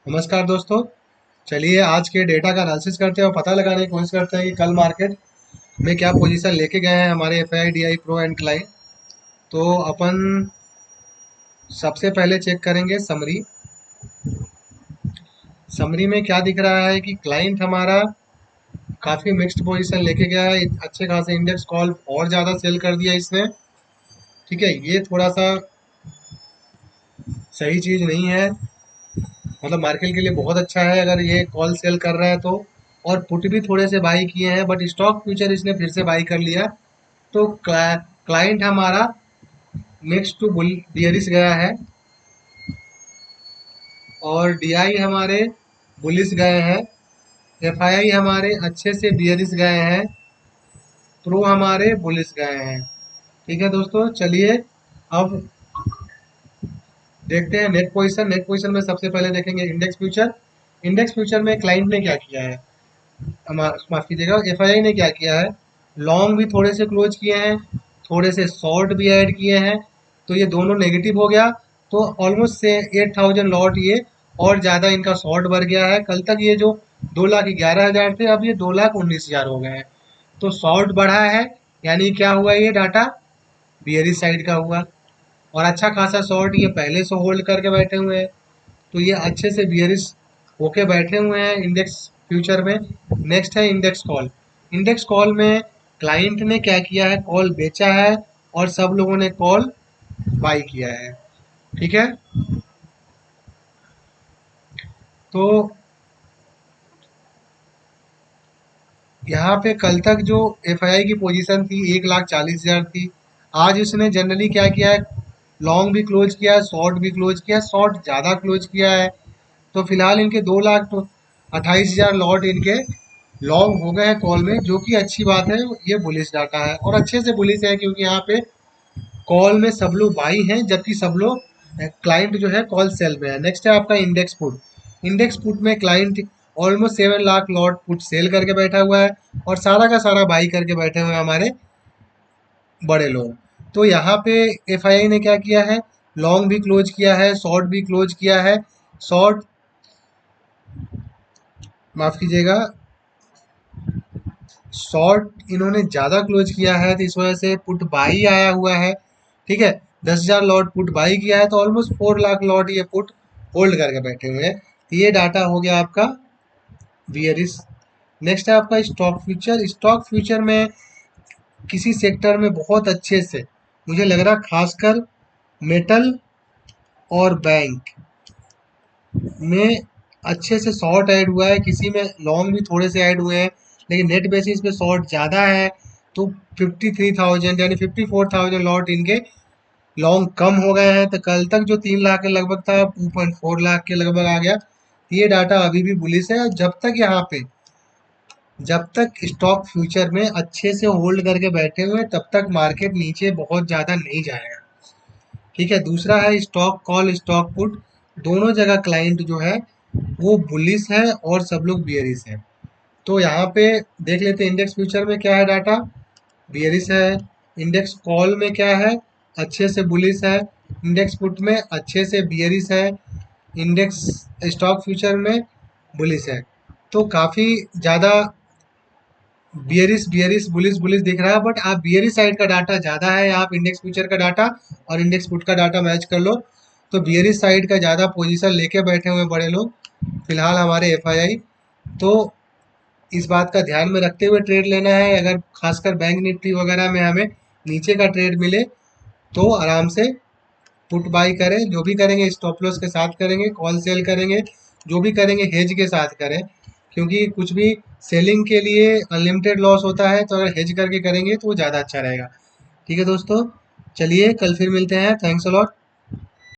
नमस्कार दोस्तों। चलिए आज के डेटा का एनालिसिस करते हैं और पता लगाने की कोशिश करते हैं कि कल मार्केट में क्या पोजीशन लेके गए हैं हमारे F I D I pro and client. तो अपन सबसे पहले चेक करेंगे समरी। समरी में क्या दिख रहा है कि क्लाइंट हमारा काफ़ी मिक्स्ड पोजीशन लेके गया है। अच्छे खासे इंडेक्स कॉल और ज़्यादा सेल कर दिया इसने। ठीक है, ये थोड़ा सा सही चीज़ नहीं है। मतलब मार्केट के लिए बहुत अच्छा है अगर ये कॉल सेल कर रहा है तो। और पुट भी थोड़े से बाई किए हैं, बट स्टॉक फ्यूचर इसने फिर से बाई कर लिया। तो क्लाइंट हमारा नेक्स्ट टू बुल बियरिश गया है और डीआई हमारे बुलिस गए हैं। एफआईआई हमारे अच्छे से बियरिश गए हैं। प्रो हमारे बुलिस गए हैं। ठीक है दोस्तों, चलिए अब देखते हैं नेट पोजीशन। नेट पोजीशन में सबसे पहले देखेंगे इंडेक्स फ्यूचर। इंडेक्स फ्यूचर में क्लाइंट ने क्या किया है, माफ कीजिएगा, एफआईआई ने क्या किया है। लॉन्ग भी थोड़े से क्लोज किए हैं, थोड़े से शॉर्ट भी ऐड किए हैं। तो ये दोनों नेगेटिव हो गया। तो ऑलमोस्ट से 8,000 लॉट ये और ज़्यादा इनका शॉर्ट बढ़ गया है। कल तक ये जो 2,11,000 थे, अब ये 2,19,000 हो गए हैं। तो शॉर्ट बढ़ा है, यानी क्या हुआ, ये डाटा बियरिश साइड का हुआ। और अच्छा खासा शॉर्ट ये पहले से होल्ड करके बैठे हुए हैं। तो ये अच्छे से बियरिश होके बैठे हुए हैं इंडेक्स फ्यूचर में। नेक्स्ट है इंडेक्स कॉल। इंडेक्स कॉल में क्लाइंट ने क्या किया है, कॉल बेचा है और सब लोगों ने कॉल बाई किया है। ठीक है, तो यहाँ पे कल तक जो एफआईआई की पोजीशन थी 1,40,000 थी। आज उसने जनरली क्या किया है, लॉन्ग भी क्लोज किया है, शॉर्ट भी क्लोज किया है, शॉर्ट ज़्यादा क्लोज किया है। तो फिलहाल इनके 2,28,000 लॉट इनके लॉन्ग हो गए हैं कॉल में, जो कि अच्छी बात है। ये बुलिश डाटा है और अच्छे से बुलिश है, क्योंकि यहाँ पे कॉल में सब लोग बाई हैं, जबकि सब लोग क्लाइंट जो है कॉल सेल में है। नेक्स्ट है आपका इंडेक्स पुट। इंडेक्स पुट में client almost 7 lakh lot put sell करके बैठा हुआ है और सारा का सारा बाई करके बैठे हुए हैं हमारे बड़े लोग। तो यहाँ पे एफआईआई ने क्या किया है, लॉन्ग भी क्लोज किया है, शॉर्ट भी क्लोज किया है। शॉर्ट, माफ कीजिएगा, शॉर्ट इन्होंने ज़्यादा क्लोज किया है, तो इस वजह से पुट बाई आया हुआ है। ठीक है, 10,000 लॉट पुट बाई किया है, तो ऑलमोस्ट 4 लाख लॉट ये पुट होल्ड करके बैठे हुए हैं। तो ये डाटा हो गया आपका बियरिश। नेक्स्ट है आपका स्टॉक फ्यूचर। स्टॉक फ्यूचर में किसी सेक्टर में बहुत अच्छे से, मुझे लग रहा खासकर मेटल और बैंक में अच्छे से शॉर्ट ऐड हुआ है, किसी में लॉन्ग भी थोड़े से ऐड हुए हैं, लेकिन नेट बेसिस पे शॉर्ट ज़्यादा है। तो 53,000 यानी 54,000 लॉट इनके लॉन्ग कम हो गए हैं। तो कल तक जो 3 लाख के लगभग था, 2.4 लाख के लगभग आ गया। ये डाटा अभी भी बुलिश है। जब तक स्टॉक फ्यूचर में अच्छे से होल्ड करके बैठे हुए हैं, तब तक मार्केट नीचे बहुत ज़्यादा नहीं जाएगा। ठीक है, दूसरा है स्टॉक कॉल स्टॉक पुट। दोनों जगह क्लाइंट जो है वो बुलिश है और सब लोग बियरिश है। तो यहाँ पे देख लेते हैं इंडेक्स फ्यूचर में क्या है डाटा, बियरिश है। इंडेक्स कॉल में क्या है, अच्छे से बुलिश है। इंडेक्स पुट में अच्छे से बियरिश है। इंडेक्स स्टॉक फ्यूचर में बुलिश है। तो काफ़ी ज़्यादा बियरिश बियरिश बुलिश बुलिश दिख रहा है, बट आप बियरिश साइड का डाटा ज़्यादा है। आप इंडेक्स फ्यूचर का डाटा और इंडेक्स पुट का डाटा मैच कर लो, तो बियरिश साइड का ज़्यादा पोजीशन लेके बैठे हुए बड़े लोग फिलहाल हमारे एफआईआई। तो इस बात का ध्यान में रखते हुए ट्रेड लेना है। अगर खासकर बैंक निफ्टी वगैरह में हमें नीचे का ट्रेड मिले, तो आराम से पुट बाई करें। जो भी करेंगे स्टॉप लॉस के साथ करेंगे, कॉल सेल करेंगे, जो भी करेंगे हेज के साथ करें, क्योंकि कुछ भी सेलिंग के लिए अनलिमिटेड लॉस होता है। तो अगर हेज करके करेंगे तो वो ज़्यादा अच्छा रहेगा। ठीक है दोस्तों, चलिए कल फिर मिलते हैं। Thanks a lot.